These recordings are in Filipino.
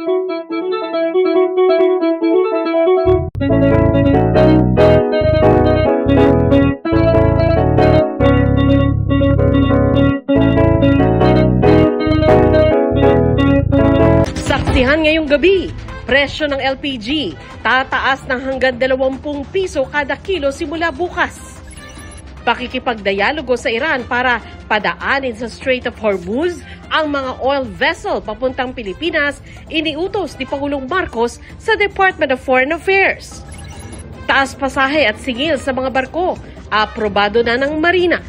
Saksihan ngayong gabi, presyo ng LPG tataas ng hanggang 20 piso kada kilo simula bukas. Pakikipagdialogo sa Iran para padaanin sa Strait of Hormuz ang mga oil vessel papuntang Pilipinas, iniutos ni Pangulong Marcos sa Department of Foreign Affairs. Taas pasahe at singil sa mga barko, aprobado na ng Marina.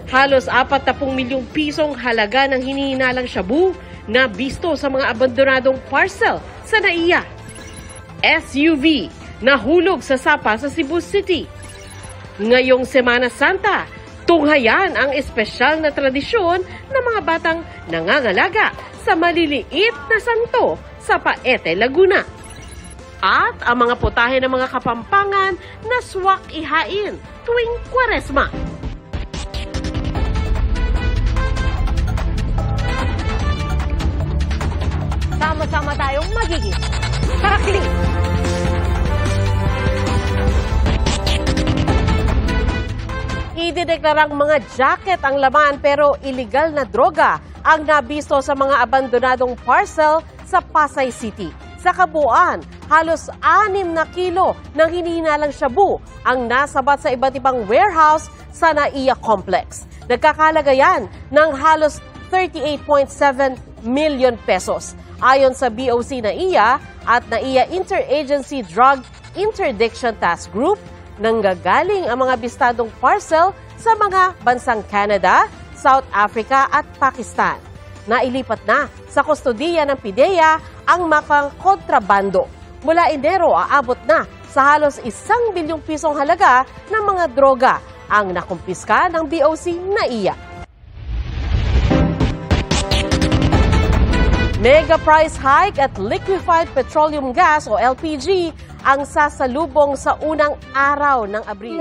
Halos 40 milyong pisong halaga ng hinihinalang shabu na bisto sa mga abandonadong parcel sa NAIA. SUV nahulog sa sapa sa Cebu City. Ngayong Semana Santa, tunghayan ang espesyal na tradisyon ng mga batang nangangalaga sa maliliit na santo sa Paete, Laguna. At ang mga putahe ng mga Kapampangan na swak ihain tuwing Kwaresma. Sama-sama tayong magiging karakli. Idineklarang mga jacket ang laman pero illegal na droga ang nabisto sa mga abandonadong parcel sa Pasay City. Sa kabuuan, halos 6 na kilo ng hinihinalang shabu ang nasabat sa iba't ibang warehouse sa NAIA Complex. Nagkakahalaga yan ng halos 38.7 million pesos. Ayon sa BOC NAIA at NAIA Interagency Drug Interdiction Task Group, nanggagaling ang mga bistadong parcel sa mga bansang Canada, South Africa at Pakistan. Nailipat na sa kustodiya ng PIDEA ang makang kontrabando. Mula Enero, aabot na sa halos 1 bilyong pisong halaga ng mga droga ang nakumpiska ng BOC NAIA. Mega price hike at liquefied petroleum gas o LPG ang sasalubong sa unang araw ng Abril.